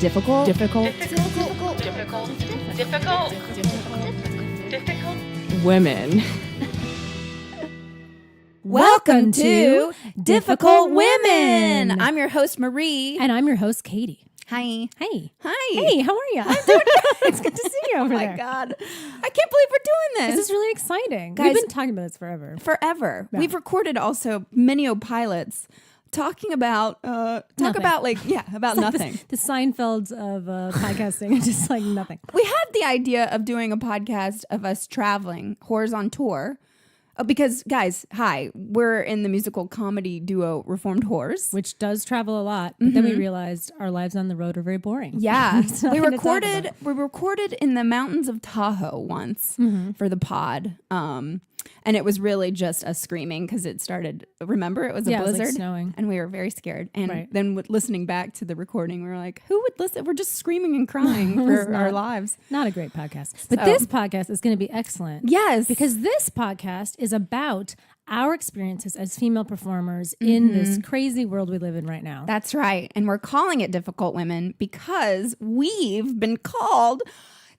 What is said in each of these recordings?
Difficult. Women. Welcome to Difficult Women. I'm your host, Marie. And I'm your host, Katie. Hi. Hey. Hi. Hey, how are you? I'm doing good. It's good to see you over there. Oh my God. I can't believe we're doing This this. is really exciting. Guys, We've been talking about this forever. Forever. Yeah. We've recorded also many pilots talking about, about nothing. The Seinfelds of podcasting, just like nothing. We had the idea of doing a podcast of us traveling, whores on tour. Because, guys, hi, we're in the musical comedy duo Reformed Whores. Which does travel a lot, but then we realized our lives on the road are very boring. Yeah. So we recorded in the mountains of Tahoe once for the pod. And it was really just us screaming because it started, remember, it was a blizzard. It was like snowing. And we were very scared. And then listening back to the recording, we were like, who would listen? We're just screaming and crying for our lives. Not a great podcast. But this podcast is going to be excellent. Yes. Because this podcast is about our experiences as female performers in this crazy world we live in right now. That's right. And we're calling it Difficult Women because we've been called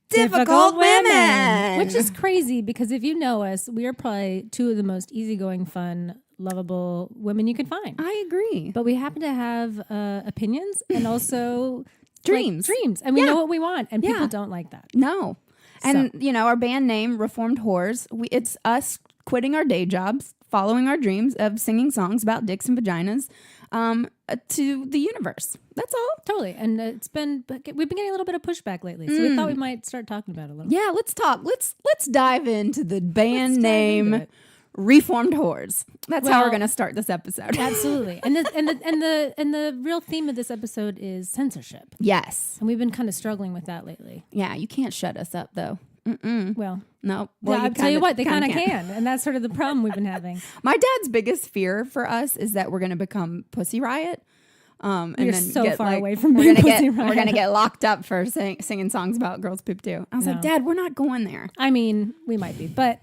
Difficult Women. Which is crazy because if you know us, we are probably two of the most easygoing, fun, lovable women you can find. I agree. But we happen to have opinions and also Dreams. And we know what we want. And people don't like that. No. And, our band name, Reformed Whores, it's us quitting our day jobs, following our dreams of singing songs about dicks and vaginas to the universe. That's all. Totally. And we've been getting a little bit of pushback lately. So we thought we might start talking about it a little. Yeah, let's talk. Let's dive into the band name Reformed Whores. That's how we're going to start this episode. Absolutely. And the real theme of this episode is censorship. Yes. And we've been kind of struggling with that lately. Yeah, you can't shut us up though. Well, no. Well, I'll tell you what, they kind of can. And that's sort of the problem we've been having. My dad's biggest fear for us is that we're going to become Pussy Riot. And You're then so far away from being Pussy Riot. We're going to get locked up for singing songs about girls' poop too. I was like, Dad, we're not going there. I mean, we might be, but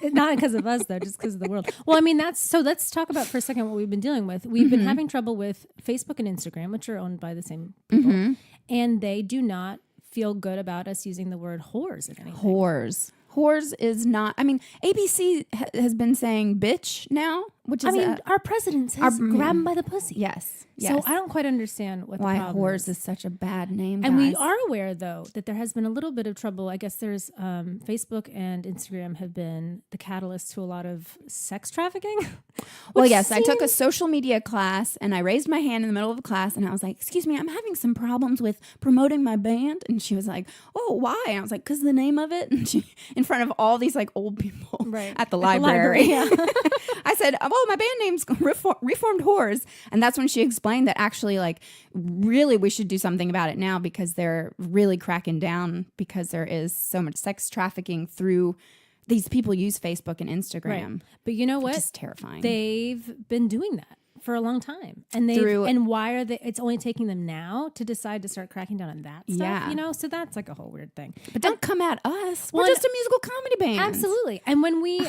not because of us though, just because of the world. Well, I mean, so let's talk about for a second what we've been dealing with. We've been having trouble with Facebook and Instagram, which are owned by the same people. And they do not feel good about us using the word whores at anything. Whores is not, I mean, ABC has been saying bitch now, which is our president says grab them by the pussy. Yes. So I don't quite understand why the problem whores is such a bad name. And we are aware, though, that there has been a little bit of trouble. I guess there's Facebook and Instagram have been the catalyst to a lot of sex trafficking. Well, yes, I took a social media class and I raised my hand in the middle of the class and I was like, excuse me, I'm having some problems with promoting my band. And she was like, oh, why? And I was like, because the name of it. And she, in front of all these like old people at the library. I said, oh, my band name's Reformed Whores. And that's when she explained that actually, like, really we should do something about it now because they're really cracking down because there is so much sex trafficking through these people use Facebook and Instagram. Right. But you know what? It's terrifying. They've been doing that for a long time. And why are they, it's only taking them now to decide to start cracking down on that stuff, So that's like a whole weird thing. But don't come at us. We're just a musical comedy band. Absolutely. And when we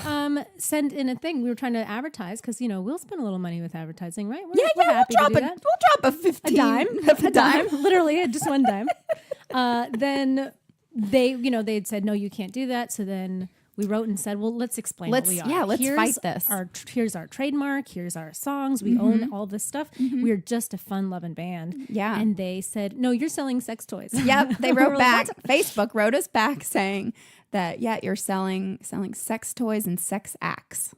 send in a thing, we were trying to advertise because, we'll spend a little money with advertising, right? We're happy to do that. We'll drop a dime. Literally, just one dime. Then they'd said, no, you can't do that. So then we wrote and said, well, let's explain what we are. Yeah, let's fight this. Here's our trademark. Here's our songs. We own all this stuff. We're just a fun-loving band. Yeah. And they said, no, you're selling sex toys. Yep. They wrote back. Facebook wrote us back saying that, you're selling sex toys and sex acts.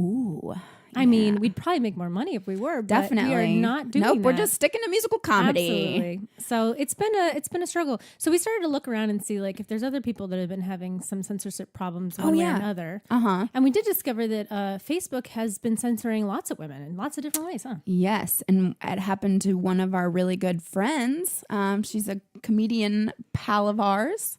Ooh. I mean, we'd probably make more money if we were, but definitely. we are not doing that. Nope, we're just sticking to musical comedy. Absolutely. So it's been a struggle. So we started to look around and see like if there's other people that have been having some censorship problems one way or another. And we did discover that Facebook has been censoring lots of women in lots of different ways, huh? Yes, and it happened to one of our really good friends. She's a comedian pal of ours.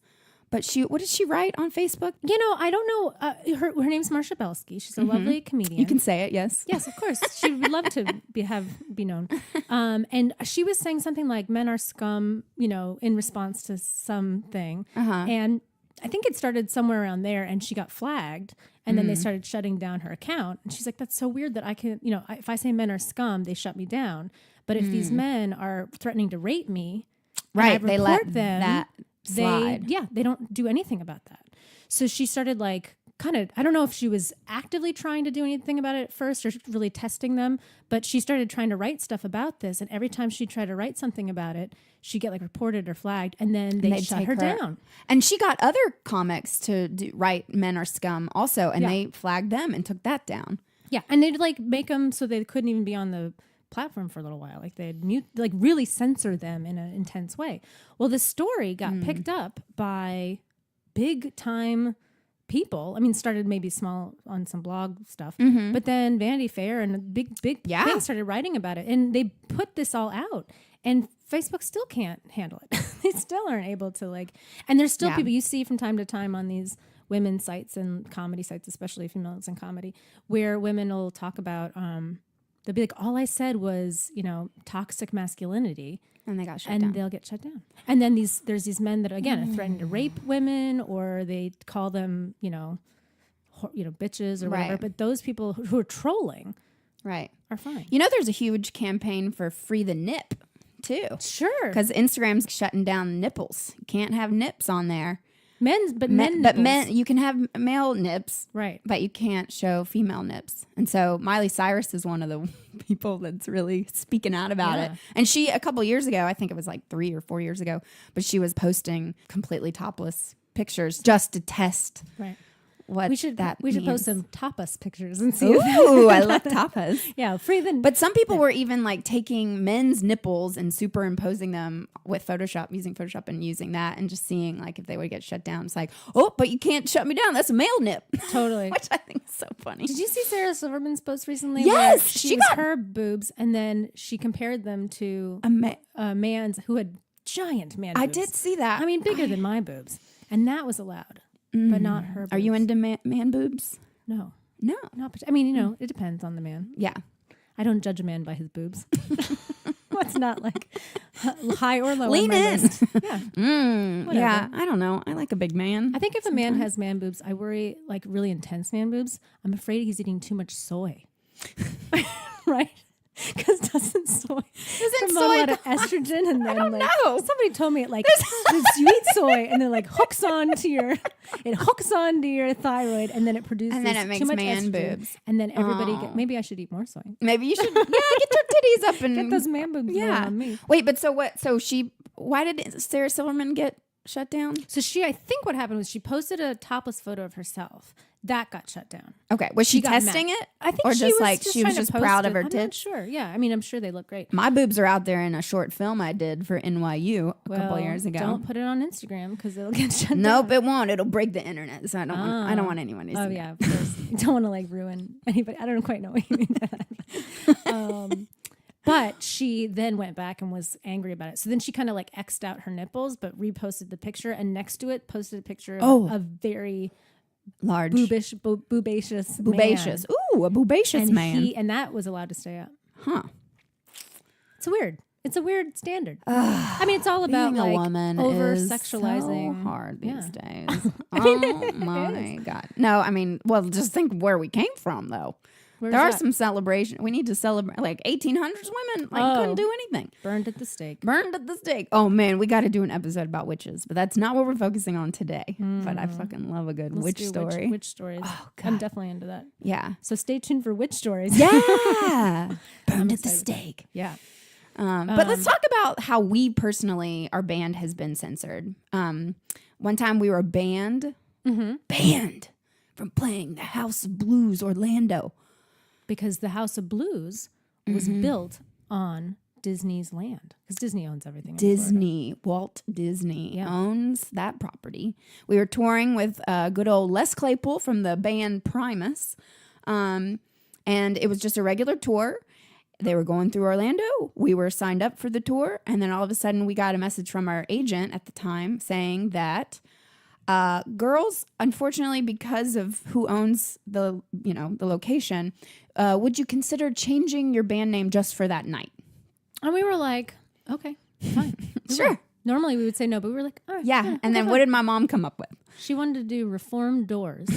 But what did she write on Facebook? I don't know. Her name's Marsha Belsky. She's a lovely comedian. You can say it, yes. Yes, of course. She would love to be known. And she was saying something like men are scum, in response to something. And I think it started somewhere around there and she got flagged and then they started shutting down her account. And she's like, that's so weird that I can, if I say men are scum, they shut me down. But if these men are threatening to rape me, Right. and I They let report them, that slide. they don't do anything about that. So she started like kind of, I don't know if she was actively trying to do anything about it at first or really testing them, but she started trying to write stuff about this. And every time she tried to write something about it, she'd get like reported or flagged, and then they shut her down. And she got other comics to write Men Are Scum also, and they flagged them and took that down. Yeah. And they'd like make them so they couldn't even be on the platform for a little while. Like they'd really censor them in an intense way. Well, the story got picked up by big time people. I mean, started maybe small on some blog stuff, but then Vanity Fair and big things started writing about it, and they put this all out, and Facebook still can't handle it. They still aren't able to like, and there's still people you see from time to time on these women's sites and comedy sites, especially females in comedy, where women will talk about, they'll be like, all I said was, toxic masculinity. And they got shut down. And they'll get shut down. And then there's these men that, again, are threatening to rape women, or they call them, bitches or whatever. But those people who are trolling are fine. There's a huge campaign for Free the Nip, too. Sure. Because Instagram's shutting down nipples. You can't have nips on there. Men, you can have male nips, right? But you can't show female nips. And so Miley Cyrus is one of the people that's really speaking out about it. And she, a couple years ago, I think it was like 3 or 4 years ago, but she was posting completely topless pictures just to test. Right. What we should post some tapas pictures and see. Ooh, I love tapas. Yeah, free the. But some people were even like taking men's nipples and superimposing them with Photoshop, using Photoshop and using that, and just seeing like if they would get shut down. It's like, oh, but you can't shut me down. That's a male nip. Totally. Which I think is so funny. Did you see Sarah Silverman's post recently? Yes, she got her boobs, and then she compared them to a man's who had giant man boobs. I did see that. I mean, bigger than my boobs, and that was allowed. But not her boobs. Are you into man boobs? No. Not I mean, it depends on the man. Yeah. I don't judge a man by his boobs. It's not like high or low. Lean in. Yeah. Yeah. I don't know. I like a big man. I think if a man has man boobs, I worry, like really intense man boobs. I'm afraid he's eating too much soy. Right? Because doesn't soy promote a lot of estrogen? And then like somebody told me it like you eat soy and then like hooks onto your thyroid, and then it produces makes too much man estrogen, boobs. and then everybody maybe I should eat more soy. Maybe you should get your titties up and get those man boobs on me. Wait, but so what? So why did Sarah Silverman get shut down? So I think what happened was she posted a topless photo of herself. That got shut down. Okay. Was she testing it? I think or she was just proud of her tits? I'm not sure. Yeah. I mean, I'm sure they look great. My boobs are out there in a short film I did for NYU a couple years ago. Don't put it on Instagram because it'll get shut down. Nope, it won't. It'll break the internet. So I don't want anyone to see it. Oh yeah, of course. You don't want to like ruin anybody. I don't quite know what you mean by that. But she then went back and was angry about it. So then she kind of like X'd out her nipples, but reposted the picture, and next to it posted a picture of a very large boobacious man. Ooh, a boobacious man. And that was allowed to stay up. Huh. It's a weird standard. I mean, it's all about being like a woman over is sexualizing. So hard these days. Oh my God. No, I mean, well, just think where we came from though. There are some celebration. We need to celebrate like 1800s women couldn't do anything. Burned at the stake. Oh man, we got to do an episode about witches, but that's not what we're focusing on today. But I fucking love a good witch story. Witch stories. Oh, God. I'm definitely into that. Yeah. So stay tuned for witch stories. Yeah. Burned at the stake. Yeah. But let's talk about how we personally, our band has been censored. One time we were banned from playing the House of Blues Orlando. Because the House of Blues was built on Disney's land. Because Disney owns everything. Walt Disney owns that property. We were touring with good old Les Claypool from the band Primus. And it was just a regular tour. They were going through Orlando. We were signed up for the tour. And then all of a sudden we got a message from our agent at the time saying that girls, unfortunately, because of who owns the location, would you consider changing your band name just for that night? And we were like, okay, fine. Sure. Normally we would say no, but we were like, all right. Yeah. And then what did my mom come up with? She wanted to do Reformed Doors,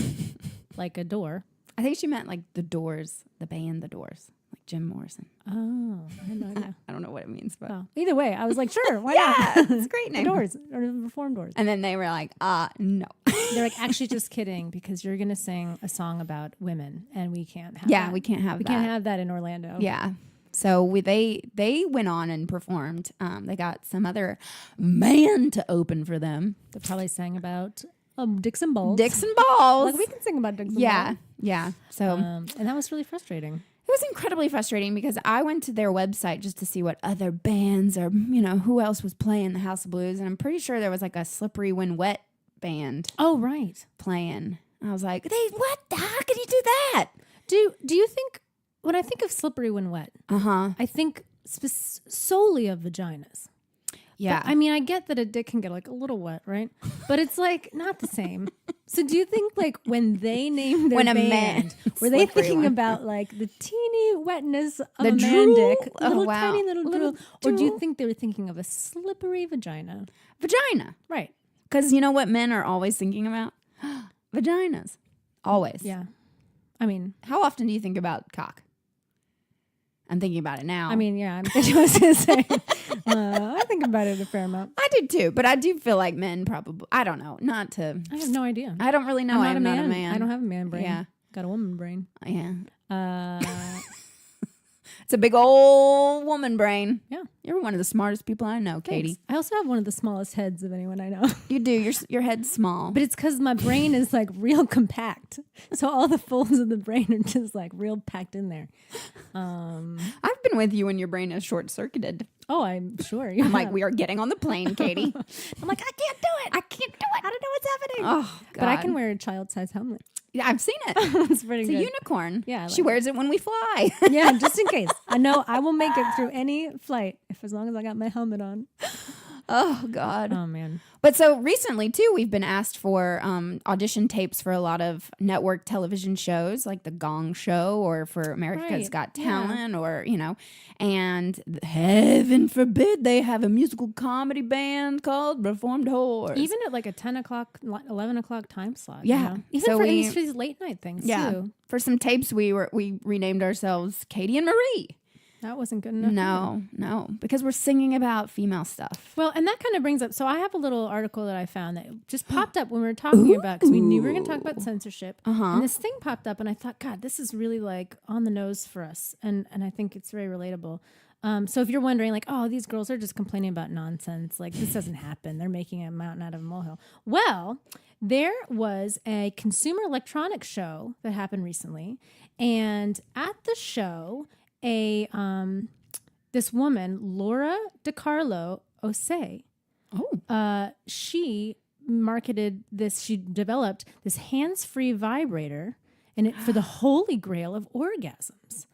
like a door. I think she meant like the Doors, the band, the Doors. Like Jim Morrison. Oh, I had no idea. I don't know what it means, but Oh. Either way, I was like, sure, why yeah, not? it's a great The name. Doors, or the Reformed Doors. And then they were like, no. They're like, actually, just kidding, because you're going to sing a song about women, and we can't have Yeah, that. we can't have We that. can't have that in Orlando. Yeah. So they went on and performed. They got some other man to open for them. They probably sang about dicks and balls. Dicks and balls. Like, we can sing about dicks and yeah. balls. Yeah. So And that was really frustrating. it was incredibly frustrating because I went to their website just to see what other bands or, who else was playing the House of Blues. And I'm pretty sure there was like a Slippery When Wet band Oh, right. playing. I was like, what? How can you do that? Do you think, when I think of Slippery When Wet, I think solely of vaginas. Yeah. But, I mean, I get that a dick can get like a little wet, right? But it's like not the same. So do you think like when they named their When a band, man- were they Slippery thinking one. about like the teeny wetness of The a man drool? dick, Oh, little wow. tiny little Little drool, or do you drool. think they were thinking of a slippery vagina? Vagina. Right. Because you know what men are always thinking about? Vaginas. Always. Yeah. I mean, How often do you think about cock? I'm thinking about it now. I was gonna say, I think about it a fair amount. I do too, but I do feel like men probably, I don't know, not to, I have no idea. I don't really know. I'm not a man. I don't have a man brain. Yeah. Got a woman brain. Yeah. Uh, It's a big old woman brain. yeah. You're one of the smartest people I know, Katie. Thanks. I also have one of the smallest heads of anyone I know. You do. Your head's small. But it's because my brain is like real compact. So all the folds of the brain are just like real packed in there. I've been with you when your brain is short circuited. Oh, I'm sure. I'm like, we are getting on the plane, Katie. I'm like, I can't do it. I can't do it. I don't know what's happening. Oh, God. But I can wear a child-size helmet. Yeah, I've seen it. It's pretty It's a good. unicorn. Yeah, I like she wears it when we fly. Yeah, just in case. I know I will make it through any flight as long as I got my helmet on. Oh, God. Oh, man. But so recently, too, we've been asked for audition tapes for a lot of network television shows like The Gong Show or for America's Right, Got yeah. Talent or, and heaven forbid they have a musical comedy band called Reformed Whores. Even at like a 10 o'clock, 11 o'clock time slot. Yeah. You know? Even So for we- these late night things, yeah. too. For some tapes, we renamed ourselves Katy and Marie. That wasn't good enough. No, because we're singing about female stuff. Well, and that kind of brings up, so I have a little article that I found that just popped up when we were talking about, because we knew we were going to talk about censorship. And this thing popped up and I thought, God, this is really like on the nose for us. And I think it's very relatable. So if you're wondering like, oh, these girls are just complaining about nonsense, like this doesn't happen. They're making a mountain out of a molehill. Well, there was a consumer electronics show that happened recently. And at the show, this woman, Laura DiCarlo Osei, she marketed this, she developed this hands-free vibrator and it for the holy grail of orgasms.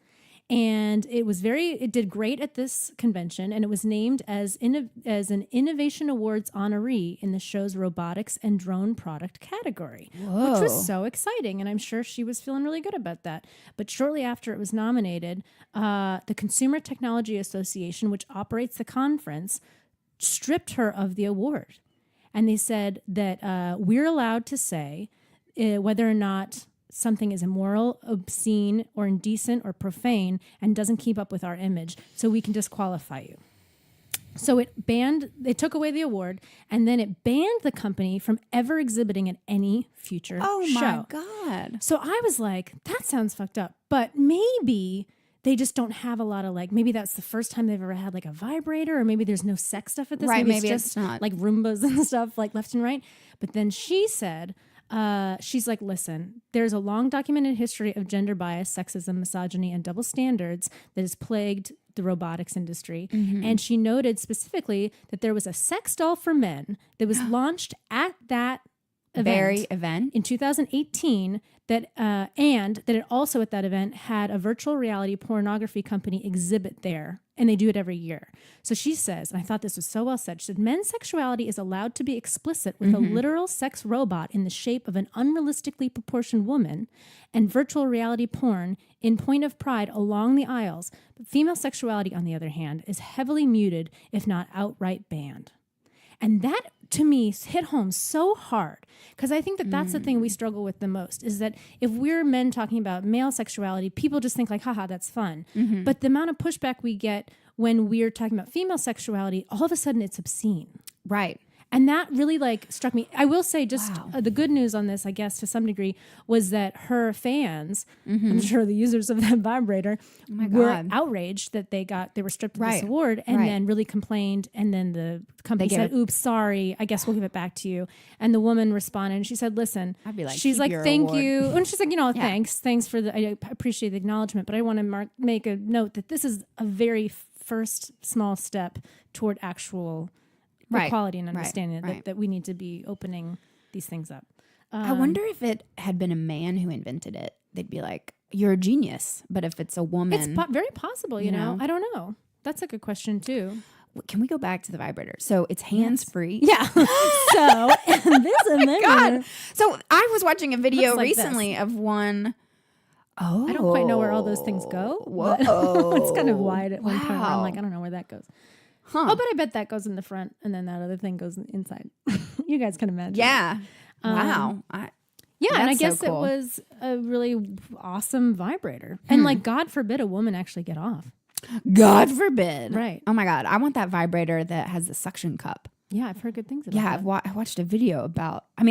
And it did great at this convention, and it was named as an Innovation Awards honoree in the show's robotics and drone product category, which was so exciting. And I'm sure she was feeling really good about that. But shortly after it was nominated, the Consumer Technology Association, which operates the conference, stripped her of the award. And they said that we're allowed to say whether or not something is immoral, obscene, or indecent, or profane, and doesn't keep up with our image, so we can disqualify you. So they took away the award, and then it banned the company from ever exhibiting at any future show. Oh my God. So I was like, that sounds fucked up, but maybe they just don't have a lot of maybe that's the first time they've ever had like a vibrator, or maybe there's no sex stuff at this. Right, maybe it's it's not. like Roombas and stuff like left and right. But then she said, she's like, listen, there's a long documented history of gender bias, sexism, misogyny, and double standards that has plagued the robotics industry. And she noted specifically that there was a sex doll for men that was launched at that event in 2018 and that it also at that event had a virtual reality pornography company exhibit there, and they do it every year. So she says, and I thought this was so well said, she said, men's sexuality is allowed to be explicit with a literal sex robot in the shape of an unrealistically proportioned woman and virtual reality porn in point of pride along the aisles. But female sexuality, on the other hand, is heavily muted, if not outright banned. And that to me hit home so hard, because I think that that's the thing we struggle with the most, is that if we're men talking about male sexuality, people just think like, haha, that's fun. But the amount of pushback we get when we're talking about female sexuality, all of a sudden it's obscene. Right. And that really like struck me. I will say just the good news on this, I guess, to some degree, was that her fans, I'm sure the users of that vibrator, were outraged that they were stripped of this award, and then really complained. And then the company said, oops, sorry, I guess we'll give it back to you. And the woman responded and she said, listen, I'd be like, she's like, thank award. you. And she's like, thanks for I appreciate the acknowledgement, but I want to make a note that this is a very first small step toward actual equality and understanding that we need to be opening these things up. I wonder if it had been a man who invented it, they'd be like, you're a genius. But if it's a woman, it's very possible, you know? I don't know. That's a good question too. Can we go back to the vibrator? So it's hands-free. Yeah. So this amendment. God. So I was watching a video like recently of one. Oh, I don't quite know where all those things go. Whoa. It's kind of wide at one point where I'm like, I don't know where that goes. Huh. Oh, but I bet that goes in the front, and then that other thing goes inside. You guys can imagine. Yeah. Wow. Yeah, and I guess so cool. it was a really awesome vibrator. And like, God forbid a woman actually get off. God forbid. Right. Oh my God. I want that vibrator that has the suction cup. Yeah, I've heard good things about that. I watched a video about, I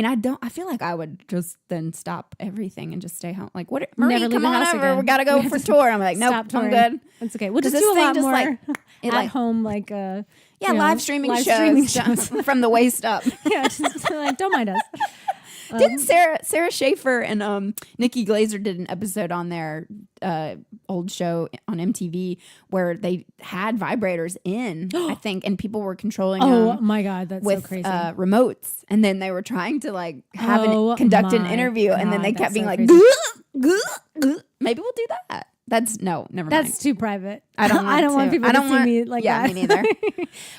feel like I would just then stop everything and just stay home. Like, what? Marie, Never leave come the on house over. again. We got to go for tour. I'm like, nope, Stop I'm touring. good. That's okay. We'll just this do a thing lot just more like- at home, like live streaming shows from the waist up. Yeah, just like, don't mind us. Didn't Sarah Schaefer and Nikki Glazer did an episode on their old show on MTV where they had vibrators in, I think, and people were controlling Oh them my God, that's with so crazy. remotes, and then they were trying to like conduct an my interview, and then they God, kept being that's like, so crazy. maybe we'll do that. Never mind. That's too private. I don't want people to see me like that. Yeah, me neither.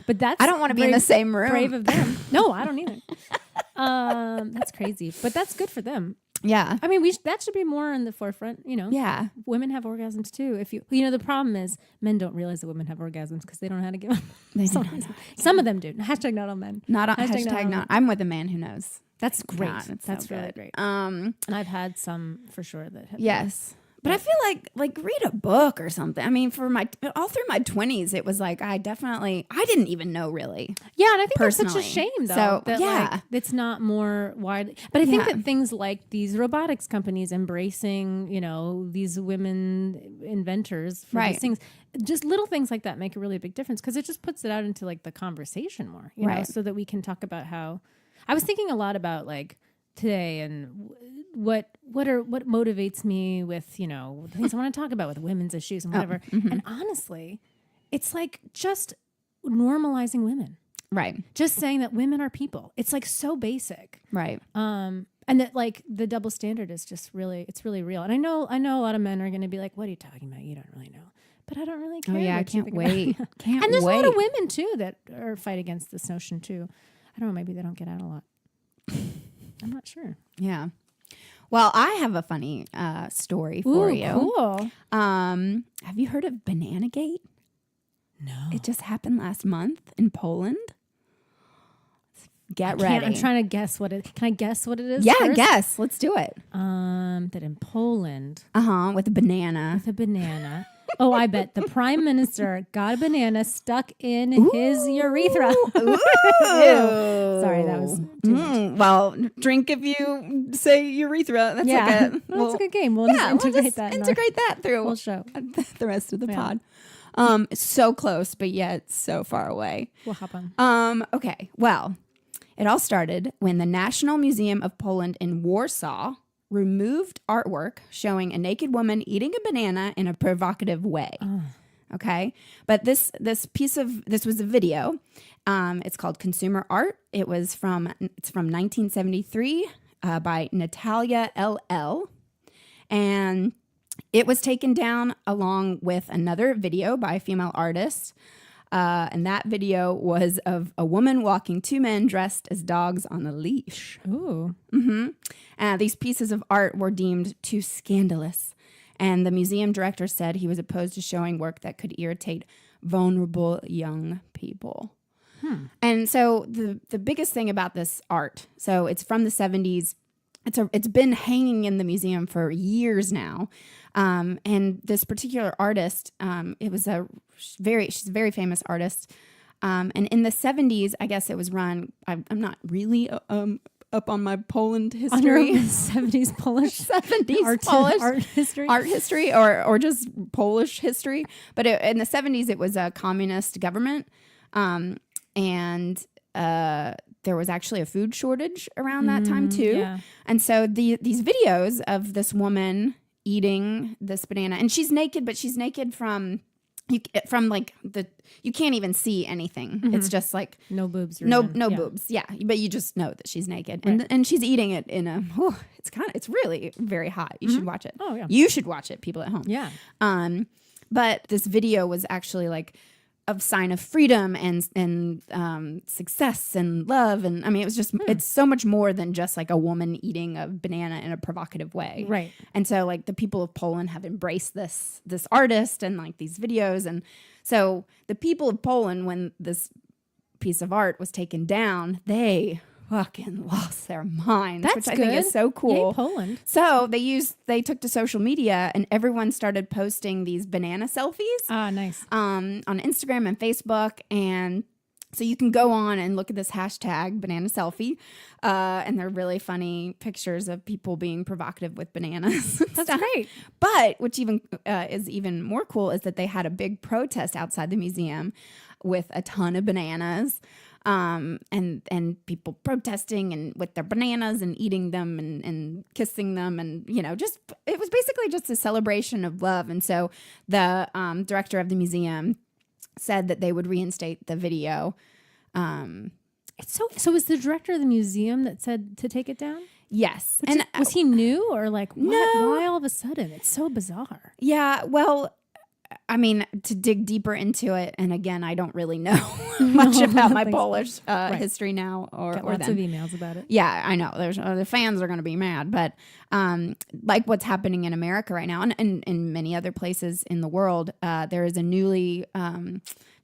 But that's I don't want to be in the same room. brave of them. No, I don't either. That's crazy, but that's good for them. Yeah. I mean, that should be more in the forefront. You know, Yeah. women have orgasms too. If you know, the problem is men don't realize that women have orgasms because they don't know how to give them. Some of them do. Hashtag not all men. Not on hashtag not. I'm with a man who knows. That's great. God, it's That's so really good. great. And I've had some for sure that have. Yes. But I feel like read a book or something. I mean, all through my 20s, it was like I didn't even know really. Yeah, and I think personally. that's such a shame though. So, that like it's not more widely. But I think that things like these robotics companies embracing, you know, these women inventors for these things, just little things like that make a really big difference because it just puts it out into like the conversation more, you know, so that we can talk about how. I was thinking a lot about like today and what motivates me with, you know, the things I want to talk about with women's issues and whatever. And honestly, it's like just normalizing women. Right. Just saying that women are people. It's like so basic. Right. And that like the double standard is just it's really real. And I know a lot of men are going to be like, what are you talking about? You don't really know. But I don't really care. Oh yeah, I can't wait. And there's a lot of women too that are fight against this notion too. I don't know, maybe they don't get out a lot. I'm not sure. Yeah. Well, I have a funny story for you. Cool. Have you heard of Bananagate? No. It just happened last month in Poland. Get ready. I'm trying to guess what it. Can I guess what it is? Yeah, first? guess. Let's do it. That in Poland. With a banana. With a banana. Oh, I bet the prime minister got a banana stuck in his urethra. Ooh. Sorry, that was too much. Well, drink if you say urethra. That's that's a good game. We'll just integrate that. Integrate that through we'll show the rest of the pod. So close, but yet so far away. We'll hop on. Okay. Well, it all started when the National Museum of Poland in Warsaw removed artwork showing a naked woman eating a banana in a provocative way. Okay. But this was a video. It's called Consumer Art. It's from 1973 by Natalia LL. And it was taken down along with another video by a female artist. And that video was of a woman walking two men dressed as dogs on a leash. Ooh. These pieces of art were deemed too scandalous. And the museum director said he was opposed to showing work that could irritate vulnerable young people. And so the biggest thing about this art, so it's from the 70s. It's been hanging in the museum for years now. And this particular artist, she's a very famous artist. And in the 70s, I guess it was run, I'm not really up on my Poland history. 70s Polish 70s art history or just Polish history. But in the 70s, it was a communist government. And there was actually a food shortage around that time too. Yeah. And so these videos of this woman eating this banana, and she's naked, but she's naked from like you can't even see anything. It's just like no boobs. No boobs. Yeah. But you just know that she's naked, and she's eating it in a, it's really very hot. You should watch it. Oh yeah. You should watch it, people at home. Yeah. But this video was actually like a sign of freedom and success and love. And I mean, it was just, it's so much more than just like a woman eating a banana in a provocative way. Right. And so like the people of Poland have embraced this artist and like these videos. And so the people of Poland, when this piece of art was taken down, they fucking lost their minds. That's which I good. think is so cool. Yay, Poland. So they took to social media and everyone started posting these banana selfies. Ah, nice. On Instagram and Facebook. And so you can go on and look at this hashtag banana selfie. And they're really funny pictures of people being provocative with bananas. That's great. But which is even more cool is that they had a big protest outside the museum with a ton of bananas. And people protesting and with their bananas and eating them and kissing them. And, it was basically just a celebration of love. And so the director of the museum said that they would reinstate the video. So was the director of the museum that said to take it down? Yes. Was he new or like, no. Why all of a sudden? It's so bizarre. Yeah, well, I mean, to dig deeper into it, and again, I don't really know much about my Polish history now or lots of emails about it. Yeah, I know. There's the fans are going to be mad, but like what's happening in America right now, and in many other places in the world, there is a newly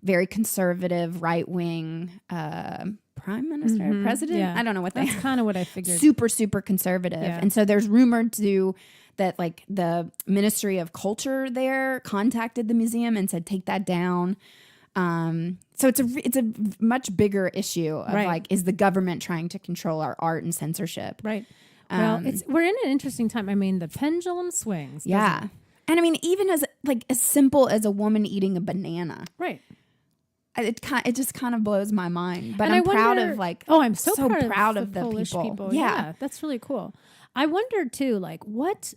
very conservative right wing prime minister, president. Yeah. I don't know what that's kind of what I figured. Super conservative, and so there's rumored that like the Ministry of Culture there contacted the museum and said, take that down. So it's a much bigger issue of like, is the government trying to control our art and censorship? Right. Well, we're in an interesting time. I mean, the pendulum swings. Yeah. And I mean, even as simple as a woman eating a banana. Right. It just kind of blows my mind. But and I'm proud of like, I'm so proud of the Polish people. Yeah. That's really cool. I wonder too, like, what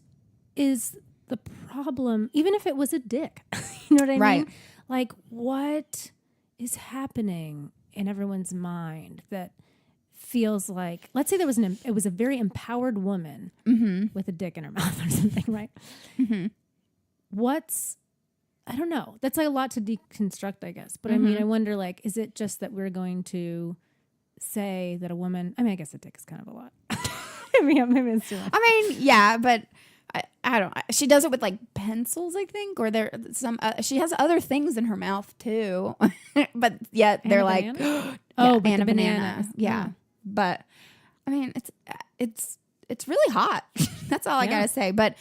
is the problem, even if it was a dick? You know what I mean? Like, what is happening in everyone's mind that feels like, let's say it was a very empowered woman with a dick in her mouth or something, right? I don't know. That's like a lot to deconstruct, I guess. But I mean, I wonder, like, is it just that we're going to say that a woman, I mean, I guess a dick is kind of a lot. maybe it's too much. I mean, yeah, but I don't. She does it with like pencils, I think, or there some. She has other things in her mouth too, but yet they're like, and a banana. banana. Yeah, but I mean, it's really hot. That's all I gotta say. But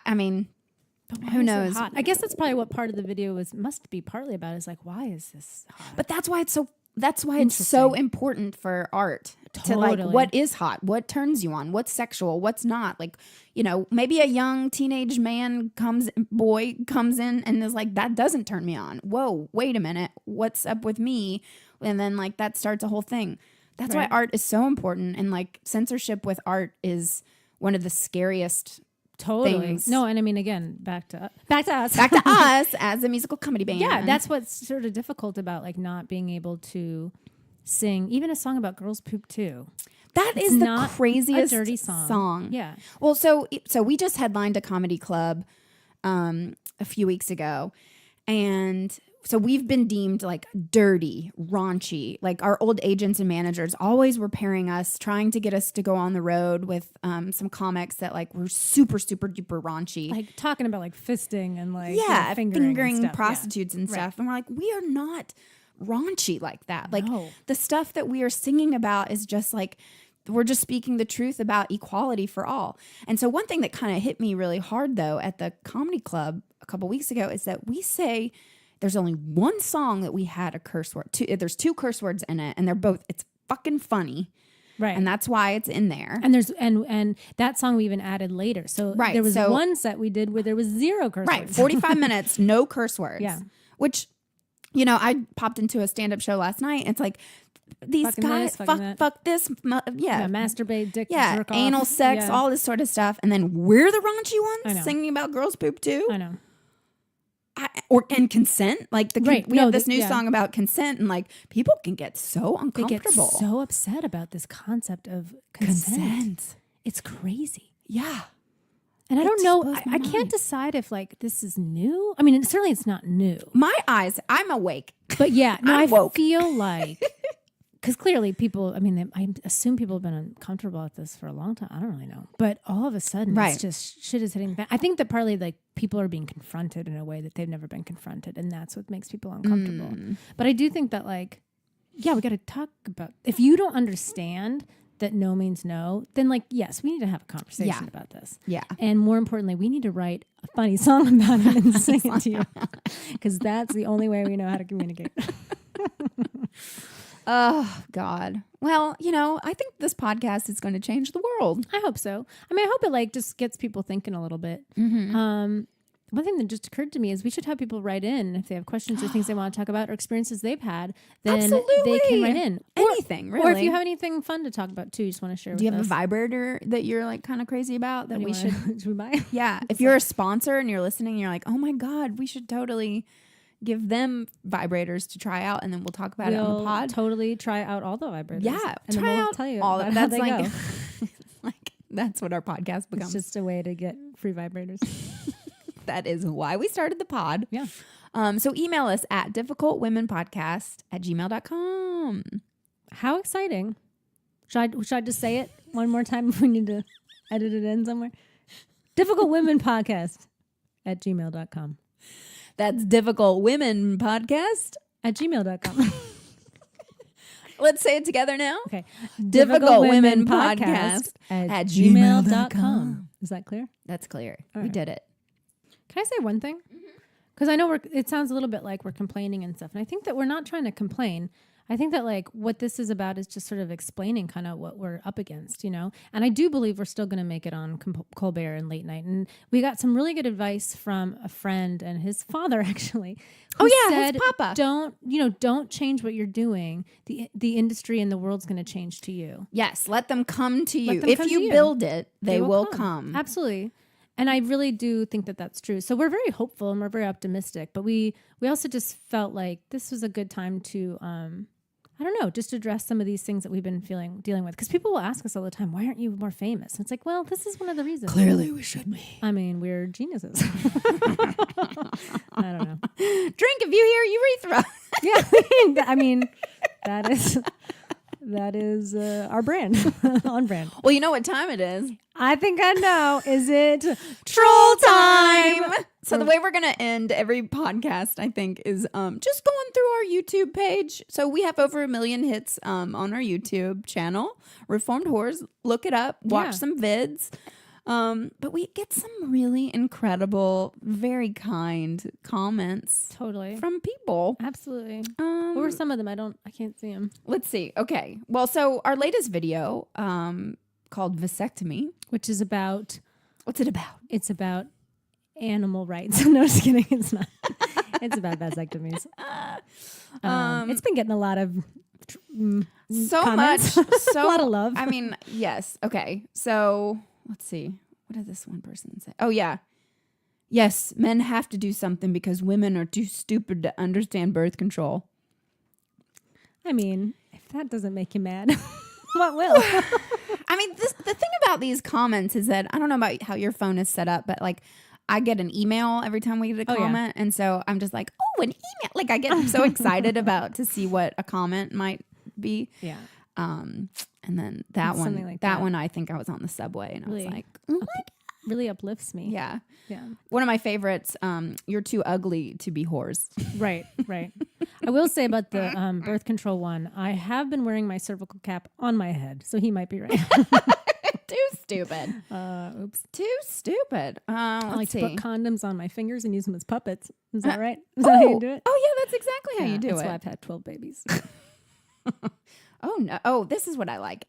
I mean, who knows? Hot? I guess that's probably what part of the video must be partly about. Is like, why is this hot? But that's why it's so important for art to like, what is hot, what turns you on, what's sexual, what's not. Like, maybe a young teenage boy comes in and is like, that doesn't turn me on. Whoa, wait a minute, what's up with me? And then like that starts a whole thing. That's why art is so important, and like censorship with art is one of the scariest things. No, and I mean, again, back to us as a musical comedy band. Yeah, that's what's sort of difficult about like not being able to sing even a song about girls poop too. That is the craziest a dirty song. Yeah. Well, so we just headlined a comedy club a few weeks ago, and so we've been deemed like dirty, raunchy. Like our old agents and managers always were pairing us, trying to get us to go on the road with some comics that like were super, super duper raunchy. Like talking about like fisting and like fingering and stuff. prostitutes and stuff. And we're like, we are not raunchy like that. Like No. the stuff that we are singing about is just like, we're just speaking the truth about equality for all. And so one thing that kind of hit me really hard though at the comedy club a couple weeks ago is that we say there's only one song that we had a curse word. There's 2 curse words in it, and they're both, it's fucking funny. Right. And that's why it's in there. And there's and that song we even added later. So there was one set we did where there was 0 curse words. 45 minutes, no curse words. Yeah. Which, you know, I popped into a stand-up show last night. It's like, these Fucking guys, this, fuck this. Yeah, masturbate, dick, Yeah, jerk off. anal sex, all this sort of stuff. And then we're the raunchy I know. ones singing about girls' poop too. I know. And consent. Like we have this new song about consent, and like people can get so uncomfortable. They get so upset about this concept of consent. It's crazy. Yeah. And I don't know. I can't decide if like this is new. I mean, certainly it's not new. My eyes, I'm awake. But yeah, no, I woke. feel like, because clearly people, I mean, I assume people have been uncomfortable at this for a long time. I don't really know. But all of a sudden, it's just shit is hitting back. I think that partly like people are being confronted in a way that they've never been confronted. And that's what makes people uncomfortable. But I do think that like, yeah, we got to talk about, if you don't understand that no means no, then like, yes, we need to have a conversation about this. Yeah. And more importantly, we need to write a funny song about it and sing it to you. Because that's the only way we know how to communicate. Oh, God. Well, you know, I think this podcast is going to change the world. I hope so. I mean, I hope it like just gets people thinking a little bit. One thing that just occurred to me is we should have people write in if they have questions or things they want to talk about or experiences they've had. Then they can write in. Anything, really. Or if you have anything fun to talk about too, you just want to share with us. Do you have a vibrator that you're like kind of crazy about that we should buy? Yeah. If you're a sponsor and you're listening and you're like, oh my God, we should totally give them vibrators to try out, and then we'll talk about it on the pod. Totally try out all the vibrators. Yeah. And then we'll tell you all about that's how they go. Like that's what our podcast becomes. It's just a way to get free vibrators. That is why we started the pod. Yeah. So email us at difficultwomenpodcast@gmail.com. How exciting. Should I just say it one more time if we need to edit it in somewhere? difficultwomenpodcast@gmail.com. That's difficultwomenpodcast@gmail.com. Let's say it together now. Okay. difficultwomenpodcast@gmail.com. Is that clear? That's clear. All We right. did it. Can I say one thing? Because I know it sounds a little bit like we're complaining and stuff. And I think that we're not trying to complain. I think that like what this is about is just sort of explaining kind of what we're up against, you know? And I do believe we're still going to make it on Colbert and Late Night. And we got some really good advice from a friend and his father, actually. Who said, his papa. Don't change what you're doing. The industry and the world's going to change to you. Yes, let them come to you. If you build it, they will come. Absolutely. And I really do think that that's true. So we're very hopeful and we're very optimistic. But we also just felt like this was a good time to, I don't know, just address some of these things that we've been dealing with. Because people will ask us all the time, why aren't you more famous? And it's like, well, this is one of the reasons. Clearly we should be. I mean, we're geniuses. I don't know. Drink if you hear urethra. Yeah. I mean, that is our brand. On brand. Well, you know what time it is. I think I know. Is it troll time? So the way we're going to end every podcast, I think, is just going through our YouTube page. So we have over 1 million hits on our YouTube channel, Reformed Whores. Look it up. Watch some vids. But we get some really incredible, very kind comments. Totally. From people. Absolutely. What were some of them? I can't see them. Let's see. Okay. Well, so our latest video called Vasectomy. Which is about... What's it about? It's about animal rights. No, just kidding. It's not. It's about vasectomies. It's been getting a lot of comments. So a lot of love. I mean, yes. Okay. So let's see. What did this one person say? Oh, yeah. Yes, men have to do something because women are too stupid to understand birth control. I mean, if that doesn't make you mad, what will? I mean, the thing about these comments is that I don't know about how your phone is set up, but like I get an email every time we get a comment. Yeah. And so I'm just like, oh, an email. Like I get so excited to see what a comment might be. Yeah. And then that one, like that one, I think I was on the subway and I was like, oh my God. really uplifts me. Yeah. Yeah. One of my favorites, you're too ugly to be whores. Right. I will say about the birth control one, I have been wearing my cervical cap on my head, so he might be right. Too stupid. Oops. Too stupid. I like Let's to see. put condoms on my fingers and use them as puppets. Is that right? Is that how you do it? Oh, yeah, that's exactly how you do that's it. why I've had 12 babies. Oh, no. Oh, this is what I like.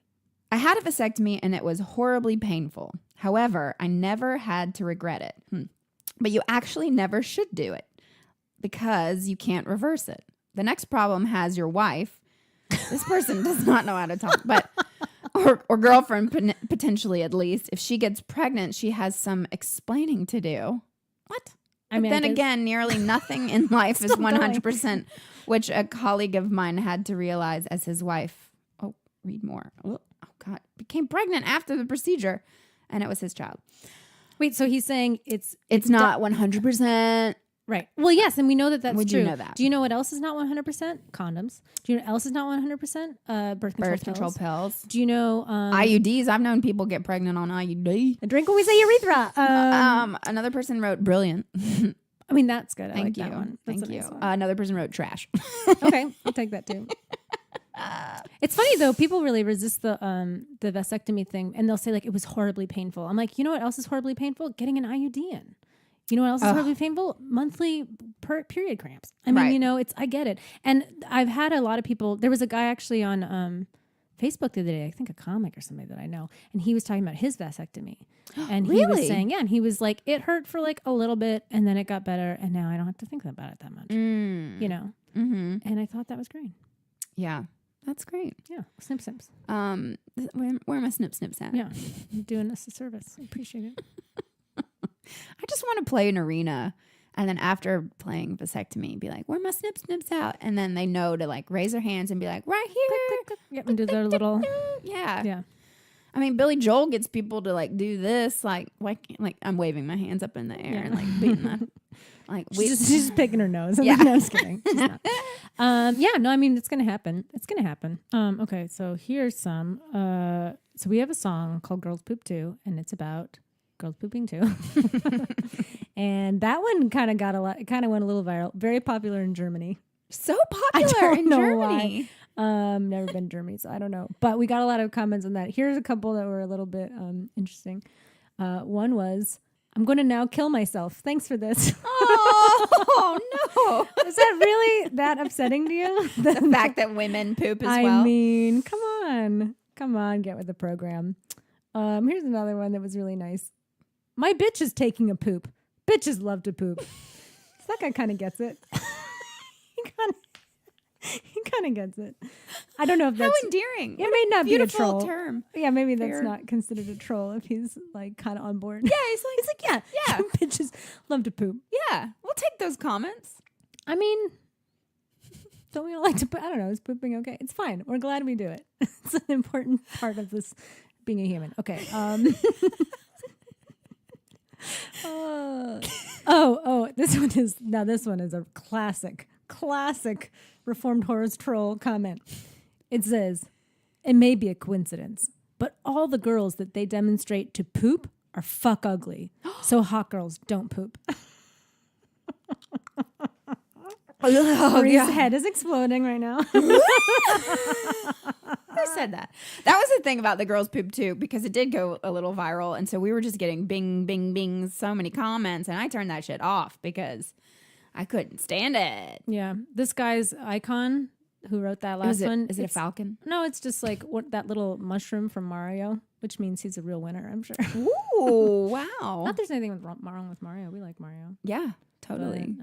I had a vasectomy and it was horribly painful. However, I never had to regret it. But you actually never should do it because you can't reverse it. The next problem has your wife. This person does not know how to talk, but or girlfriend potentially at least. If she gets pregnant, she has some explaining to do. What? But then again, nearly nothing in life is 100%, which a colleague of mine had to realize as his wife. Oh, read more. Oh, God. Became pregnant after the procedure, and it was his child. Wait, so he's saying it's not 100%. Right. Well, yes, and we know that that's We true. do know that. Do you know what else is not 100%? Condoms. Do you know what else is not 100%? Birth control pills. Do you know IUDs? I've known people get pregnant on IUD. A drink when we say urethra. Another person wrote brilliant. I mean, that's good. I Thank like you. that one. That's Thank a you. nice one. Another person wrote trash. Okay, I'll take that too. It's funny though, people really resist the vasectomy thing, and they'll say like it was horribly painful. I'm like, you know what else is horribly painful? Getting an IUD in. You know what else is horribly painful? Monthly period cramps. I mean, Right. you know, I get it. And I've had a lot of people. There was a guy actually on Facebook the other day, I think a comic or somebody that I know, and he was talking about his vasectomy. And he was Really? saying, yeah, and he was like, it hurt for like a little bit, and then it got better, and now I don't have to think about it that much. You know? Mm-hmm. And I thought that was great. Yeah, that's great. Yeah, snip snips. Where are my snip snips at? Yeah, you're doing us a service. I appreciate it. I just want to play an arena, and then after playing vasectomy, be like, "Where are my snip snips out?" And then they know to like raise their hands and be like, "Right here." Yep, and do their little. Yeah. Yeah. I mean, Billy Joel gets people to like do this, like I'm waving my hands up in the air and like beating the, like She's just picking her nose. Yeah. No, I'm just kidding. She's not. Yeah, no, I mean it's gonna happen. It's gonna happen. Okay, so here's some. So we have a song called "Girls Poop Too," and it's about girls pooping too. And that one kind of got kind of went a little viral. Very popular in Germany. So popular in Germany. Never been to Germany, so I don't know. But we got a lot of comments on that. Here's a couple that were a little bit interesting. One was, "I'm going to now kill myself. Thanks for this." Oh no! Is that really that upsetting to you? The fact that women poop as I well. mean, come on, get with the program. Here's another one that was really nice. "My bitch is taking a poop. Bitches love to poop." So that guy kind of gets it. He kind of gets it. I don't know if that's how endearing. It may not be a Beautiful troll. term. Yeah, maybe that's Fair. not considered a troll if he's like kind of on board. Yeah, he's like, yeah. Bitches love to poop. Yeah, we'll take those comments. I mean, don't we all like to poop? I don't know. Is pooping okay? It's fine. We're glad we do it. It's an important part of this being a human. Okay. This one is a classic Reformed Horrors troll comment. It says, "It may be a coincidence, but all the girls that they demonstrate to poop are fuck ugly. So hot girls don't poop." Marie's head is exploding right now. Who said that? That was the thing about the girls poop too, because it did go a little viral, and so we were just getting bing, bing, bing, so many comments, and I turned that shit off because I couldn't stand it. Yeah, this guy's icon who wrote that last one. Is it a falcon? No, it's just like that little mushroom from Mario, which means he's a real winner, I'm sure. Ooh, wow. Not that there's anything wrong with Mario. We like Mario. Yeah, totally.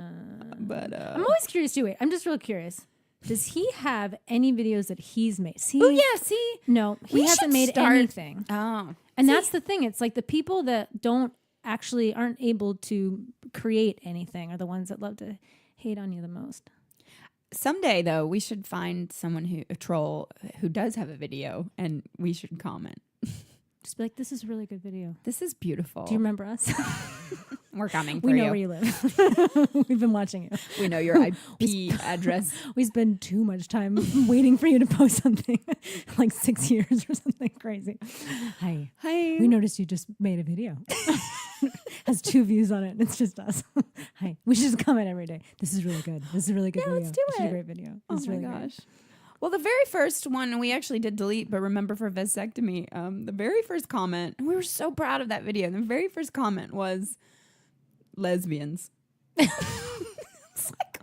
But I'm always curious too. Wait, I'm just real curious. Does he have any videos that he's made? Oh yeah, see? No, he hasn't made anything. Oh. And that's the thing. It's like the people that aren't able to create anything are the ones that love to hate on you the most. Someday though, we should find someone a troll who does have a video, and we should comment. Just be like, this is a really good video. This is beautiful. Do you remember us? We're coming for We you. know where you live. We've been watching you. We know your IP address. We spend too much time waiting for you to post something, like 6 years or something crazy. Hi. We noticed you just made a video. Has 2 views on it. And it's just us. Hi. We should just comment every day. This is really good. This is a really good video. Let's do This is it. a great video. Oh This is my really gosh. great. Well, the very first one we actually did delete, but remember for vasectomy, the very first comment, and we were so proud of that video. The very first comment was lesbians. It's like,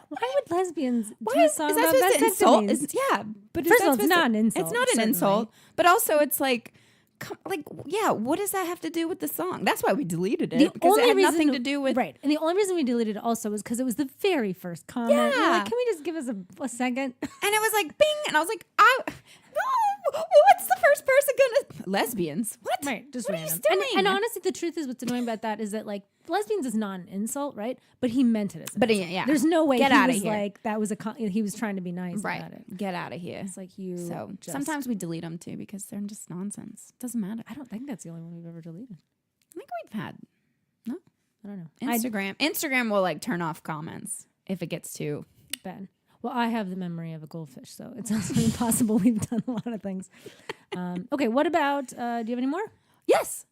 Why would lesbians do why a is song that about supposed to insult? vasectomies? Yeah, but First of all, it's not an insult. It's not an certainly. insult, but also it's like, yeah, what does that have to do with the song? That's why we deleted it, because it had nothing to do with. Right. And the only reason we deleted it also was because it was the very first comment. Yeah. We're like, can we just give us a second? And it was like, bing, and I was like, no, what's the first person gonna lesbians? What? Right, just what random. Are you doing? And honestly, the truth is, what's annoying about that is that like lesbians is not an insult, right? But he meant it as an But insult. yeah, There's no way Get he outta was here. like that was he was trying to be nice Right. about it. Get out of here. It's like you. So just, sometimes we delete them too because they're just nonsense. Doesn't matter. I don't think that's the only one we've ever deleted. I think we've had I don't know. Instagram will like turn off comments if it gets too Bad. Well, I have the memory of a goldfish, so it's also possible we've done a lot of things. Okay, what about? Do you have any more? Yes.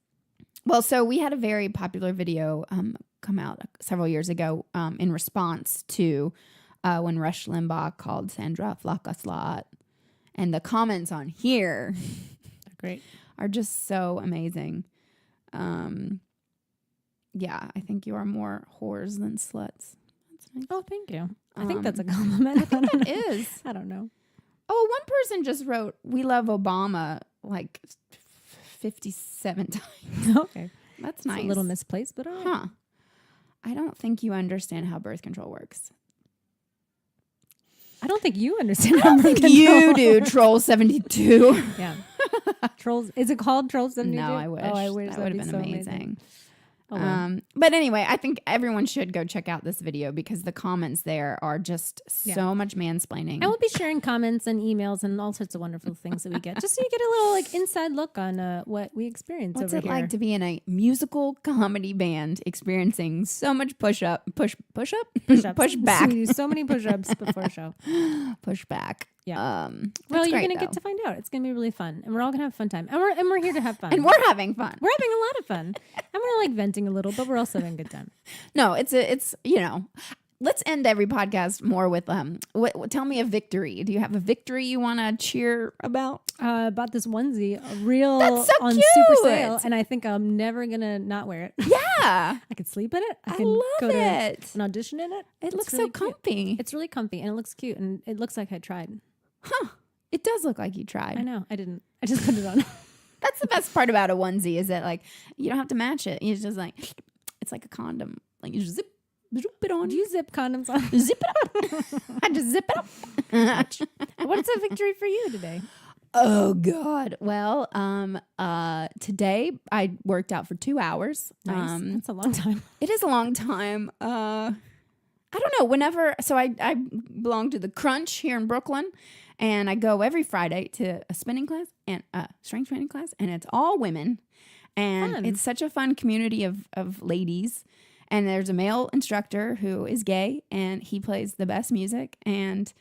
Well, so we had a very popular video come out several years ago in response to when Rush Limbaugh called Sandra Flocka Slut. And the comments on here Great. are just so amazing. Yeah, I think you are more whores than sluts. That's nice. Oh, thank you. I think that's a compliment. I It is. I don't know. Oh, one person just wrote, "We love Obama," like 57 times. Okay. That's It's nice. a little misplaced, but all right. Huh. I don't think you understand how birth control works. I don't think you understand. I don't think you do, Troll 72. Yeah. Trolls. Is it called Troll 72? No, I wish. Oh, I wish that would have been so amazing. Oh, well. But anyway, I think everyone should go check out this video because the comments there are just so much mansplaining. And we'll be sharing comments and emails and all sorts of wonderful things that we get, just so you get a little like inside look on what we experience What's over it here. like to be in a musical comedy band experiencing so much push back, Push-ups. pushback, We do so many push-ups before show. pushback. Yeah. That's Well, you're great, gonna get to find out. It's gonna be really fun, and we're all gonna have a fun time, and we're here to have fun, and we're having fun. we're having a lot of fun, and we're like venting a little, but we're also having a good time. No, it's let's end every podcast more with tell me a victory. Do you have a victory you want to cheer about? Bought this onesie, real That's so on cute. super sale, and I think I'm never gonna not wear it. Yeah, I could sleep in it. I I can love go to it. an audition in it. It It's looks really so cute. comfy. It's really comfy, and it looks cute, and it looks like I tried. It does look like you I tried. know, I didn't. I just put it on. That's the best part about a onesie is that like you don't have to match it. You just like it's like a condom. Like you just zip it on. Do you zip condoms on? Zip it up. I just zip it up. What's a victory for you today? Oh God. Well, today I worked out for 2 hours. Nice. That's a long time. It is a long time. I don't know. Whenever, so I belong to the Crunch here in Brooklyn, and I go every Friday to a spinning class and a strength training class, and it's all women, and Fun. it's such a fun community of ladies. And there's a male instructor who is gay, and he plays the best music, and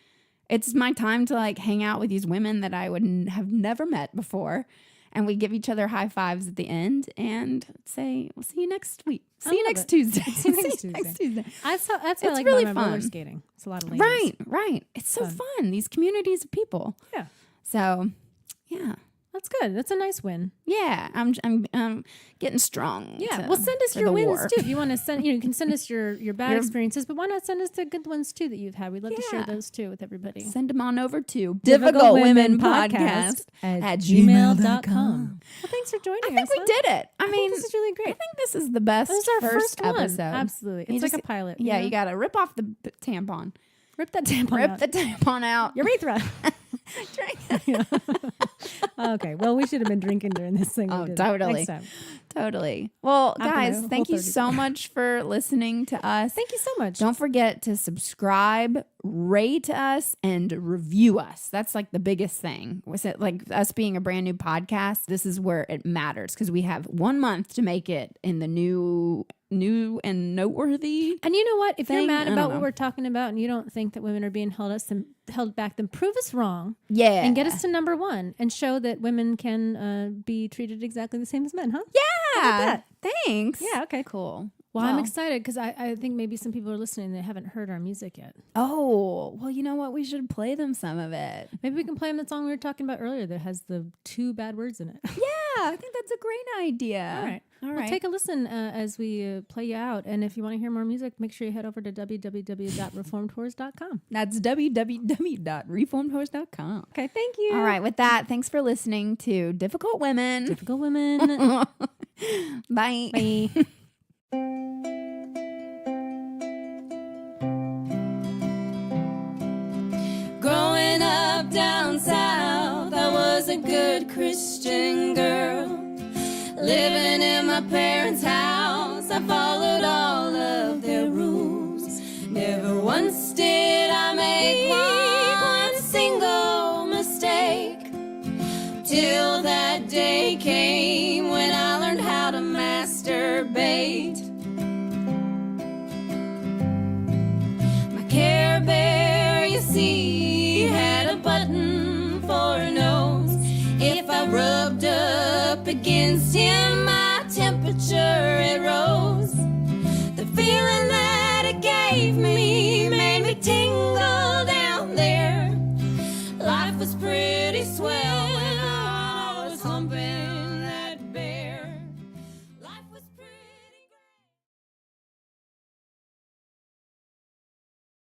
it's my time to like hang out with these women that I would have never met before. And we give each other high fives at the end and say, we'll see you next week. See you love next it. Tuesday. See you next Tuesday. That's what I It's like really about my roller fun. skating. It's a lot of ladies. Right. It's so fun. These communities of people. Yeah. So, yeah. That's good. That's a nice win. Yeah. I'm getting strong. Yeah. Well, send us for your the wins war. too. If you want to send, you can send us your bad experiences, but why not send us the good ones too that you've had? We'd love to share Yeah. those too with everybody. Send them on over to Difficult Women difficultwomenpodcast at gmail.com. Well, thanks for joining I think us. we did it. I mean, this is really great. I think this is the best This is our first one. episode. Absolutely. You It's like just- a pilot. Yeah, you know? you got to rip off the tampon. Rip that tampon Rip out. the tampon out. Urethra. Drink. Okay. Well, we should have been drinking during this thing. Oh, We didn't. totally. Next time. Totally. Well, After guys, the whole thank you 30. so much for listening to us. Thank you so much. Don't forget to subscribe, rate us, and review us. That's like the biggest thing. Was it like us being a brand new podcast? This is where it matters because we have 1 month to make it in the new and noteworthy. And you know what? If you're mad I about don't what know. we're talking about and you don't think that women are being held back, then prove us wrong. Yeah. And get us to number 1 and show that women can be treated exactly the same as men, huh? Yeah. Thanks. Yeah, okay. Cool. Well, I'm excited because I think maybe some people are listening that haven't heard our music yet. Oh, well, you know what? We should play them some of it. Maybe we can play them that song we were talking about earlier that has the 2 bad words in it. Yeah, I think that's a great idea. All right. All Well, right. take a listen as we play you out. And if you want to hear more music, make sure you head over to www.reformedwhores.com. That's www.reformedhorse.com. Okay, thank you. All right, with that, thanks for listening to Difficult Women. Difficult women. Bye. Bye. Growing up down south, I was a good Christian girl. Living in my parents' house, I followed all of their rules. Never once did I make one single mistake. Till that day came when I learned how to masturbate. My Care Bear, you see, had a button for a nose. If I rubbed up against him, my temperature it rose. The feeling that it gave me made me tingle down there. Life was pretty swell.